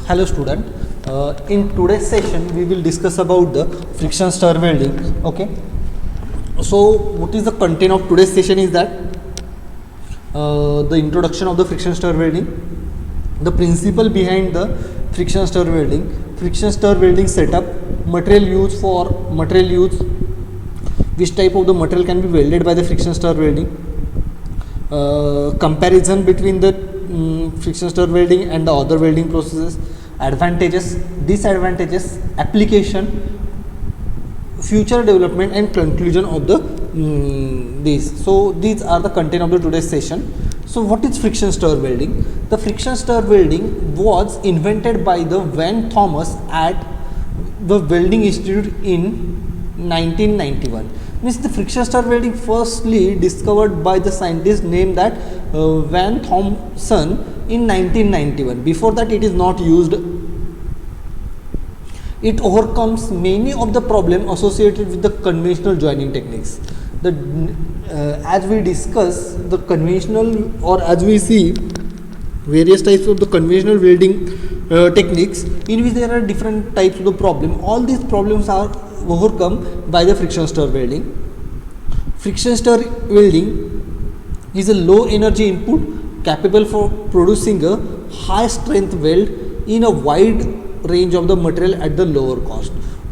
Hello student, in today's session we will discuss about the friction stir welding. Okay, so what is the content of today's session is that the introduction of the friction stir welding, the principle behind the friction stir welding setup, material use, which type of the material can be welded by the friction stir welding, comparison between the friction stir welding and the other welding processes, advantages, disadvantages, application, future development and conclusion of the these. So these are the content of the today's session. So what is friction stir welding? The friction stir welding was invented by the Van Thomas at the Welding Institute in 1991. Means the friction stir welding firstly discovered by the scientist named that Van Thomson in 1991. Before that it is not used. It overcomes many of the problems associated with the conventional joining techniques. As we discuss the conventional, or as we see various types of the conventional welding techniques in which there are different types of the problem. All these problems are overcome by the friction stir welding. Friction stir welding is a low energy input capable for producing a high strength weld in a wide range of the material at the lower cost.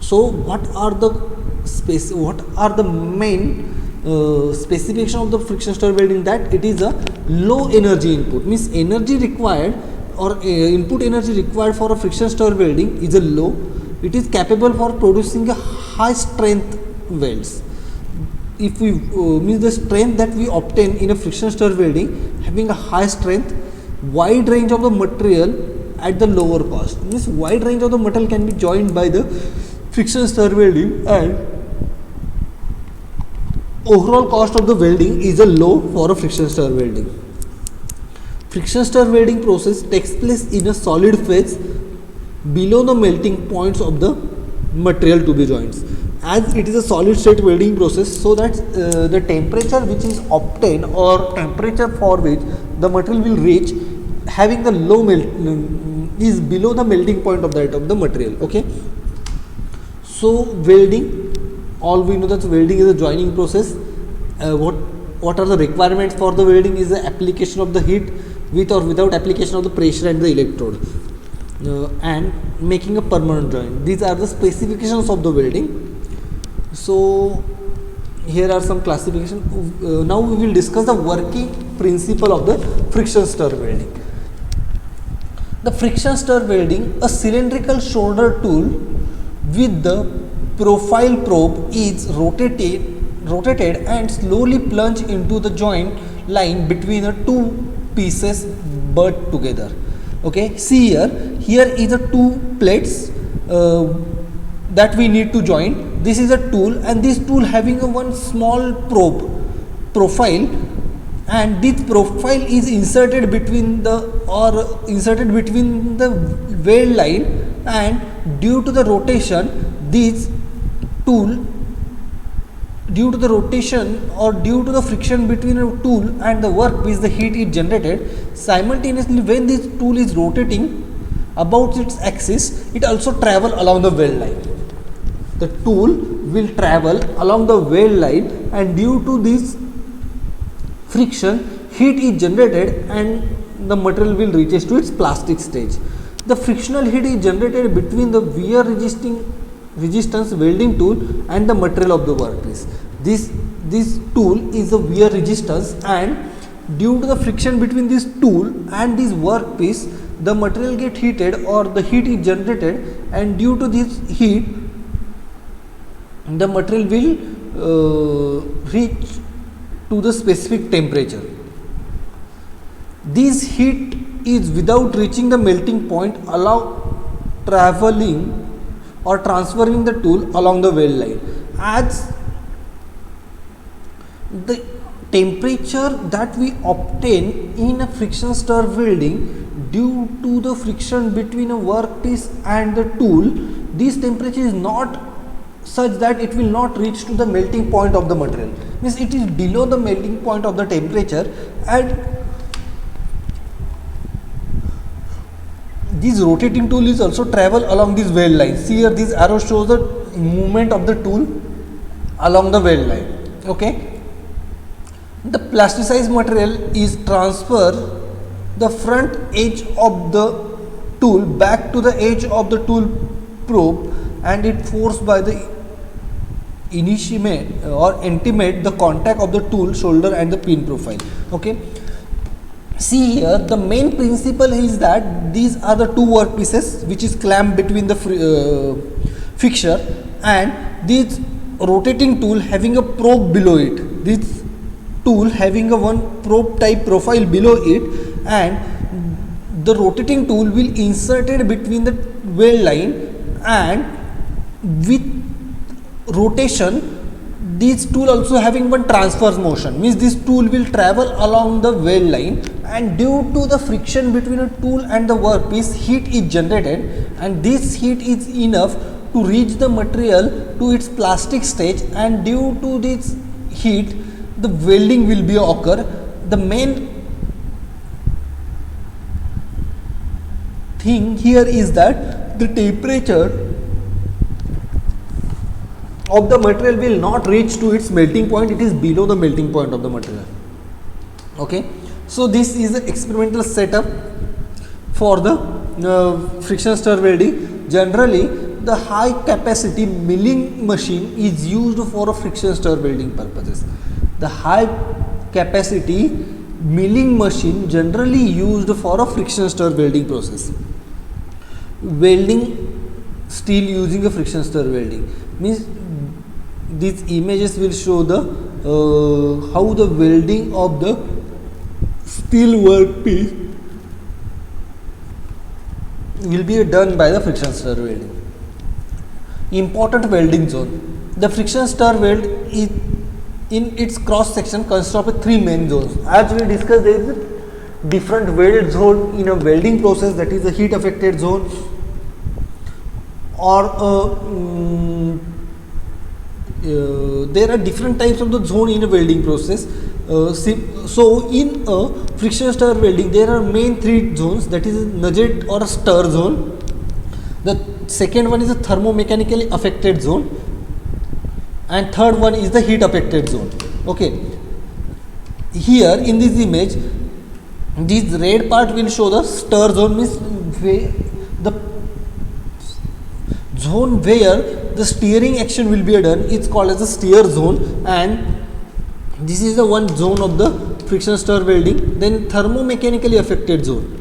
So what are the main specification of the friction stir welding? That it is a low energy input, means energy required or input energy required for a friction stir welding is a low. It is capable for producing a high strength welds. If we means the strength that we obtain in a friction stir welding having a high strength, wide range of the material at the lower cost, means wide range of the material can be joined by the friction stir welding, and overall cost of the welding is a low for a friction stir welding. Friction stir welding process takes place in a solid phase below the melting points of the material to be joined. As it is a solid state welding process, so that the temperature which is obtained or temperature for which the material will reach having the low melt is below the melting point of that of the material. Okay, so welding, all we know that welding is a joining process. What are the requirements for the welding is the application of the heat with or without application of the pressure and the electrode, and making a permanent joint. These are the specifications of the welding. So here are some classification. Now we will discuss the working principle of the friction stir welding. The friction stir welding, a cylindrical shoulder tool with the profile probe is rotated and slowly plunged into the joint line between the two pieces butt together. Okay, see here is the two plates that we need to join. This is a tool, and this tool having a one small profile, and this profile is inserted between the weld line, and due to the rotation or due to the friction between a tool and the workpiece, the heat is generated. Simultaneously, when this tool is rotating about its axis, it also travel along the weld line. The tool will travel along the weld line, and due to this friction, heat is generated and the material will reaches to its plastic stage. The frictional heat is generated between the wear resistance welding tool and the material of the workpiece. This tool is a wear resistance, and due to the friction between this tool and this workpiece, the material get heated or the heat is generated, and due to this heat the material will reach to the specific temperature. This heat is without reaching the melting point allow traveling or transferring the tool along the weld line. As the temperature that we obtain in a friction stir welding due to the friction between a workpiece and the tool, this temperature is not such that it will not reach to the melting point of the material, means it is below the melting point of the temperature, and This rotating tool is also travel along this weld line. See here, this arrow shows the movement of the tool along the weld line. Okay. The plasticized material is transfer the front edge of the tool back to the edge of the tool probe, and it forced by the intimate or intimate the contact of the tool shoulder and the pin profile. Okay. See here, the main principle is that these are the two workpieces which is clamped between the fixture, and this rotating tool having a probe below it. This tool having a one probe type profile below it, and the rotating tool will inserted between the weld line, and with rotation this tool also having one transverse motion, means this tool will travel along the weld line, and due to the friction between a tool and the workpiece, heat is generated, and this heat is enough to reach the material to its plastic stage, and due to this heat the welding will be occur. The main thing here is that the temperature of the material will not reach to its melting point, it is below the melting point of the material. Okay. So this is the experimental setup for the friction stir welding. Generally the high capacity milling machine is used for a friction stir welding purposes. The high capacity milling machine generally used for a friction stir welding process. Welding steel using a friction stir welding means these images will show the how the welding of the steel workpiece will be done by the friction stir welding. Important welding zone. The friction stir weld is in its cross section consists of three main zones. As we discussed, there is a different weld zone in a welding process, that is the heat affected zone, or there are different types of the zone in a welding process. So in a friction stir welding there are main three zones, that is nugget or a stir zone. The second one is a thermomechanically affected zone, and third one is the heat affected zone. Okay. Here in this image, this red part will show the stir zone, means the zone where the steering action will be done, it's called as a steer zone, and this is the one zone of the friction stir welding. Then thermomechanically affected zone.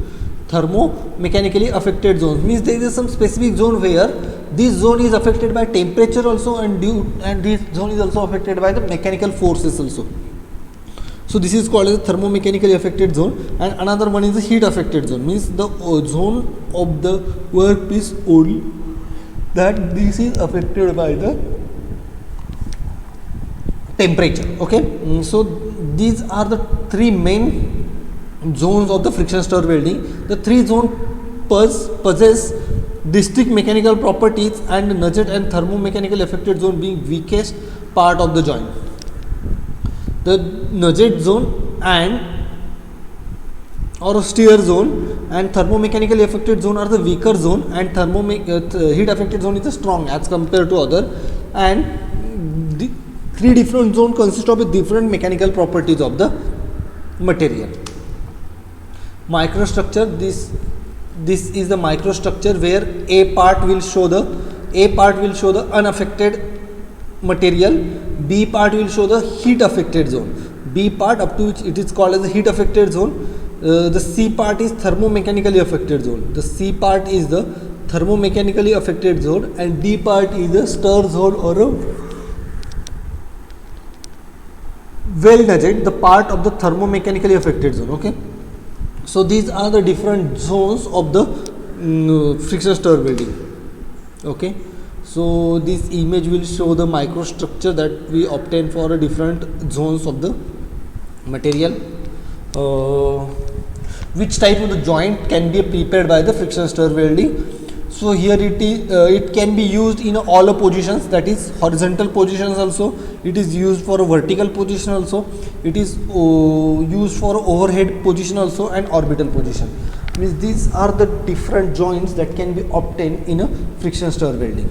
Thermomechanically affected zone means there is some specific zone where this zone is affected by temperature also, and this zone is also affected by the mechanical forces also. So this is called as a thermomechanically affected zone, and another one is the heat affected zone, means the zone of the workpiece only that this is affected by the temperature. Okay. So these are the three main zones of the friction stir welding. The three zones possess distinct mechanical properties, and nugget and thermomechanically affected zone being weakest part of the joint. The nugget zone and or a steer zone and thermomechanically affected zone are the weaker zone, and heat affected zone is the strong as compared to other, and the three different zones consist of different mechanical properties of the material. Microstructure, this is the microstructure where A part will show the unaffected material, B part will show the heat affected zone, B part up to which it is called as the heat affected zone. The C part is thermomechanically affected zone, the C part is the thermomechanically affected zone, and D part is the stir zone or a weld nugget, the part of the thermomechanically affected zone. Okay. So these are the different zones of the friction stir welding. Okay. So this image will show the microstructure that we obtain for different zones of the material. Which type of the joint can be prepared by the friction stir welding? So here it can be used in all positions, that is horizontal positions also, it is used for a vertical position also, it is used for overhead position also, and orbital position. Means these are the different joints that can be obtained in a friction stir welding.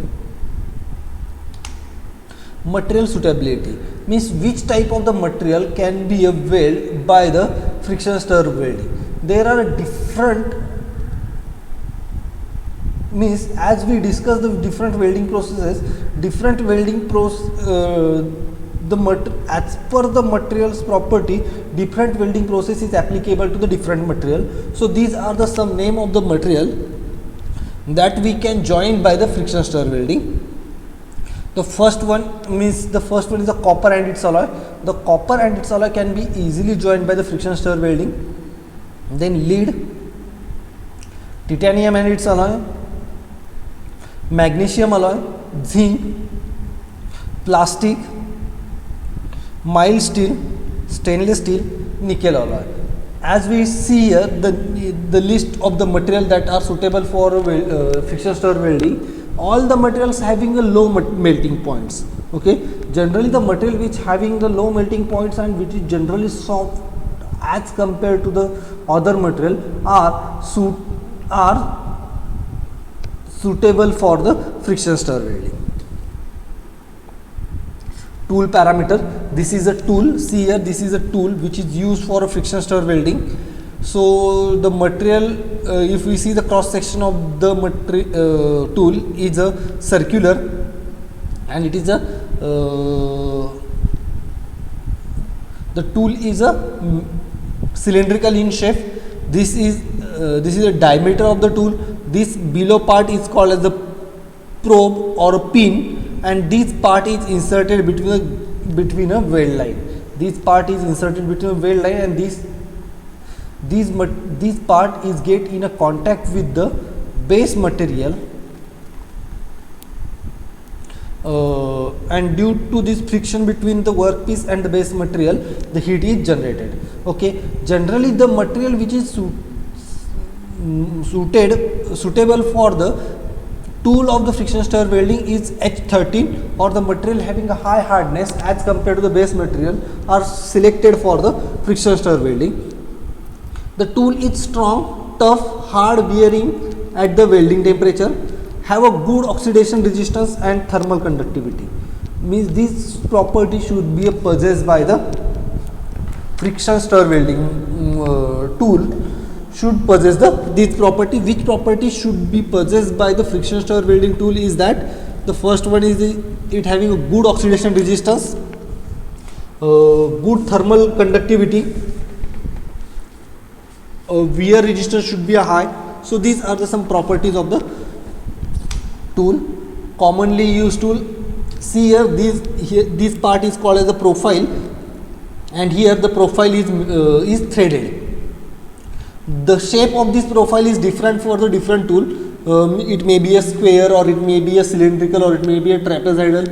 Material suitability means which type of the material can be a weld by the friction stir welding. There are different, means as we discuss the different welding processes, different welding as per the material's property, different welding process is applicable to the different material. So these are the some name of the material that we can join by the friction stir welding. The first one is the copper and its alloy. The copper and its alloy can be easily joined by the friction stir welding. Then lead, titanium and its alloy, magnesium alloy, zinc, plastic, mild steel, stainless steel, nickel alloy. As we see here, the list of the material that are suitable for friction stir welding, all the materials having a low melting points. Okay, generally the material which having the low melting points and which is generally soft as compared to the other material are suitable for the friction stir welding. Tool parameter, this is a tool, see here, this is a tool which is used for a friction stir welding. So the material, if we see the cross section of the tool is a circular, and it is a the tool is a cylindrical in shape. This is the diameter of the tool. This below part is called as the probe or a pin, and this part is inserted between a weld line. This part is inserted between a weld line, and this part is get in a contact with the base material, and due to this friction between the workpiece and the base material, the heat is generated. Okay, generally the material which is suitable for the tool of the friction stir welding is H13, or the material having a high hardness as compared to the base material are selected for the friction stir welding. The tool is strong, tough, hard wearing at the welding temperature, have a good oxidation resistance and thermal conductivity. Means this property should be possessed by the friction stir welding tool should possess this property. Which property should be possessed by the friction stir welding tool is that the first one is it having a good oxidation resistance, good thermal conductivity, wear resistance should be a high. So these are the some properties of the tool. Commonly used tool, see here, this part is called as the profile, and here the profile is threaded. The shape of this profile is different for the different tool. It may be a square, or it may be a cylindrical, or it may be a trapezoidal.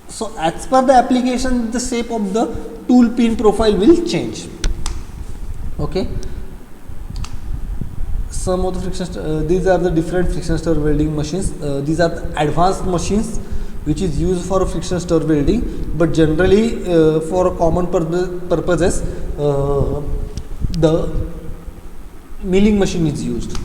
So as per the application, the shape of the tool pin profile will change. Okay, some of the friction these are the different friction stir welding machines. These are the advanced machines which is used for friction stir welding, but generally for common purposes the milling machine is used.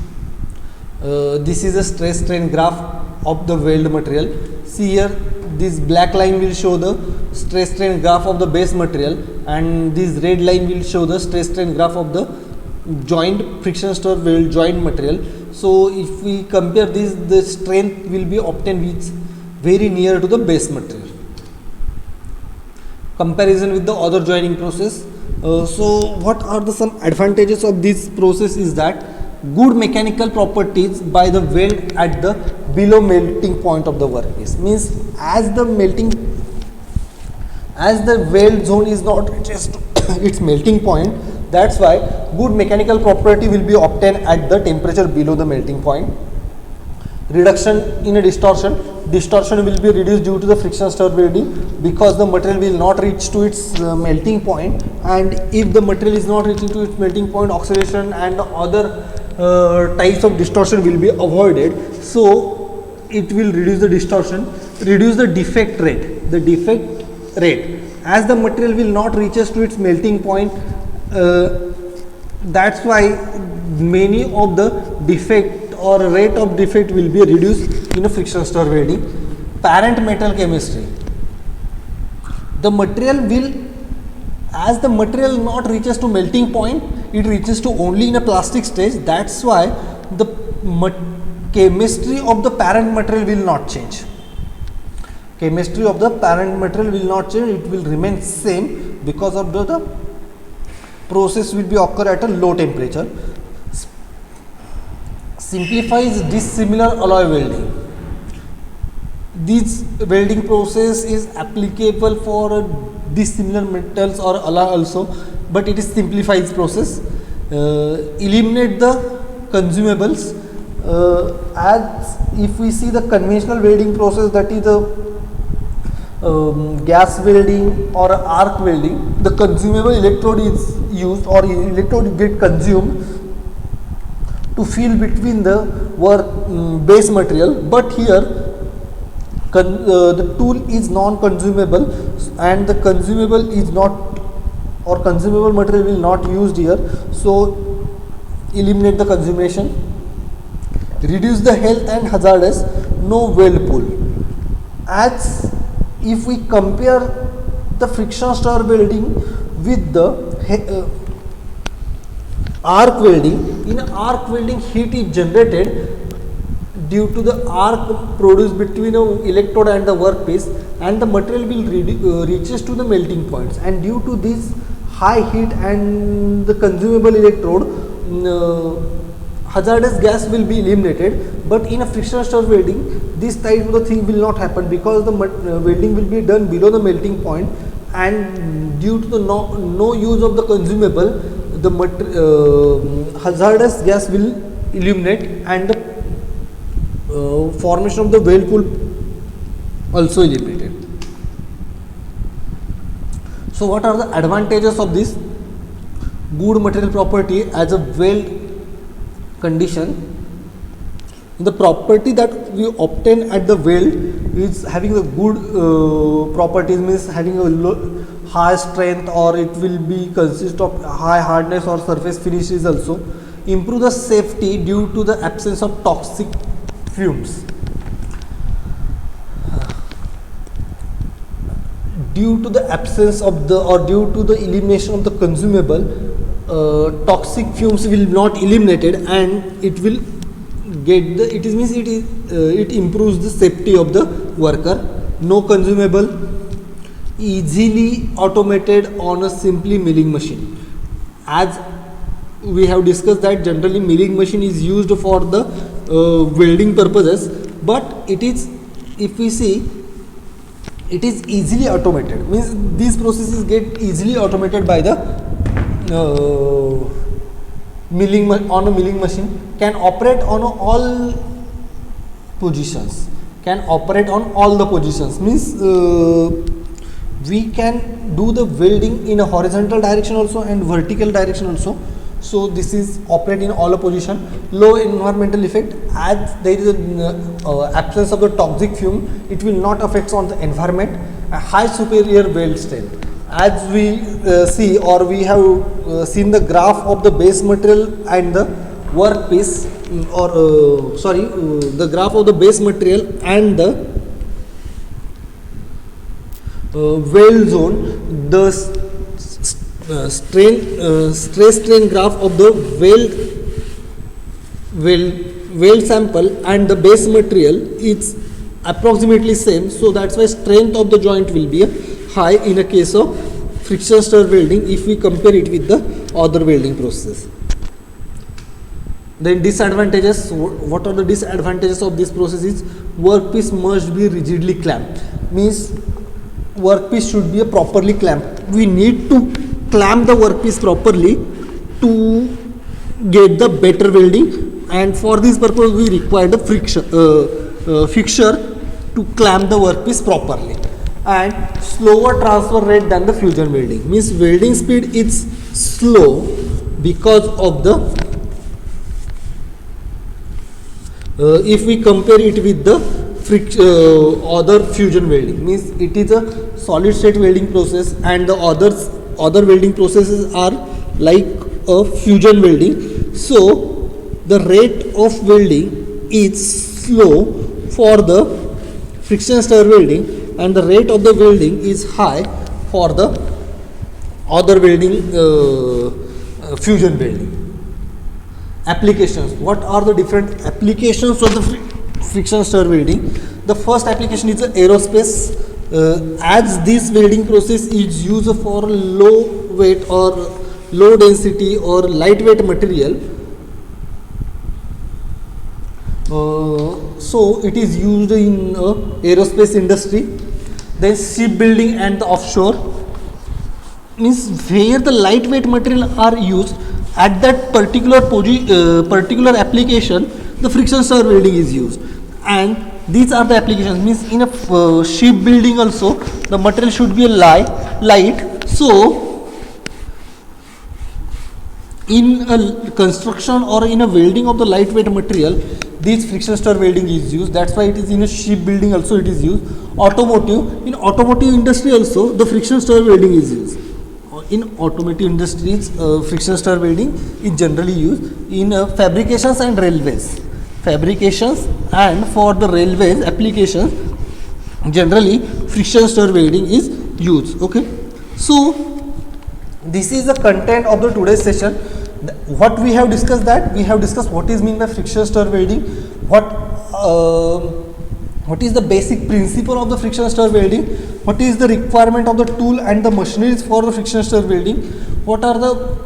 This is a stress strain graph of the weld material. See here, this black line will show the stress strain graph of the base material, and this red line will show the stress strain graph of the joint friction stir weld joint material. So if we compare this, the strength will be obtained with very near to the base material. Comparison with the other joining process. So what are the some advantages of this process is that good mechanical properties by the weld at the below melting point of the workpiece. Means as the weld zone is not reached its melting point, that's why good mechanical property will be obtained at the temperature below the melting point. Reduction in a distortion will be reduced due to the friction stir welding, because the material will not reach to its melting point, and if the material is not reaching to its melting point, oxidation and other types of distortion will be avoided. So it will reduce the distortion, reduce the defect rate. As the material will not reaches to its melting point, that's why many of the defect or rate of defect will be reduced in a friction stir welding. Parent metal chemistry. The material will, as the material not reaches to melting point, it reaches to only in a plastic stage. That's why the chemistry of the parent material will not change. Chemistry of the parent material will not change, it will remain same because of the process will be occur at a low temperature. Simplifies dissimilar alloy welding. This welding process is applicable for dissimilar metals or alloy also, but it is simplifies process. Eliminate the consumables. As if we see the conventional welding process, that is the gas welding or arc welding, the consumable electrode is used or electrode get consumed to fill between the base material, but here the tool is non-consumable and the consumable is not, or consumable material will not used here, so eliminate the consumation. Reduce the health and hazardous, no weld pull. As if we compare the friction stir welding with the arc welding, in arc welding heat is generated due to the arc produced between an electrode and the workpiece, and the material will reaches to the melting points, and due to this high heat and the consumable electrode, hazardous gas will be eliminated. But in a friction stir welding, this type of the thing will not happen because the welding will be done below the melting point, and due to the no use of the consumable, the hazardous gas will eliminate, and the formation of the weld pool also eliminated. So what are the advantages of this good material property as a weld condition? The property that we obtain at the weld is having a good properties, means having a high strength, or it will be consist of high hardness or surface finishes also. Improve the safety due to the absence of toxic fumes. Due to the absence of the, or due to the elimination of the consumable, toxic fumes will not eliminated, and it will get the, it is means it is it improves the safety of the worker. No consumable, easily automated on a simply milling machine. As we have discussed that generally milling machine is used for the welding purposes, but it is, if we see, it is easily automated, means these processes get easily automated by the milling on a milling machine. Can operate on all positions, can operate on all the positions, means we can do the welding in a horizontal direction also and vertical direction also. So this is operate in all the position. Low environmental effect, as there is a absence of the toxic fume, it will not affect on the environment. A high superior weld strength, as we see, or we have seen the graph of the base material and the workpiece, or the graph of the base material and the weld zone, the stress strain graph of the weld sample and the base material is approximately same. So that's why strength of the joint will be high in a case of friction stir welding if we compare it with the other welding process. Then disadvantages. What are the disadvantages of this process? Is workpiece must be rigidly clamped, means workpiece should be properly clamped. We need to clamp the workpiece properly to get the better welding, and for this purpose we require the fixture to clamp the workpiece properly. And slower transfer rate than the fusion welding, means welding speed is slow because of the if we compare it with the other fusion welding, means it is a solid state welding process, and the other welding processes are like a fusion welding. So the rate of welding is slow for the friction stir welding and the rate of the welding is high for the other welding, fusion welding. Applications. What are the different applications of the friction stir welding? The first application is the aerospace. As this welding process is used for low weight or low density or lightweight material, so it is used in aerospace industry. Then shipbuilding and the offshore, means where the lightweight material are used at that particular application, the friction stir welding is used. And these are the applications, means in a shipbuilding also the material should be a light, so in a construction or in a welding of the lightweight material, this friction stir welding is used. That's why it is in a shipbuilding also it is used. Automotive, in automotive industry also the friction stir welding is used. In automotive industries, friction stir welding is generally used in fabrications and railways. Fabrications and for the railways applications, generally friction stir welding is used. Okay, so this is the content of the today's session. What we have discussed, that we have discussed what is mean by friction stir welding, what is the basic principle of the friction stir welding, what is the requirement of the tool and the machineries for the friction stir welding, what are the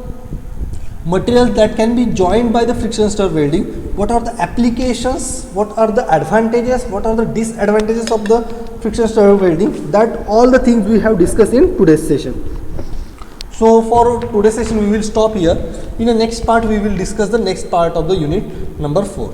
materials that can be joined by the friction stir welding, what are the applications, what are the advantages, what are the disadvantages of the friction stir welding. That all the things we have discussed in today's session. So for today's session we will stop here. In the next part we will discuss the next part of the unit number 4.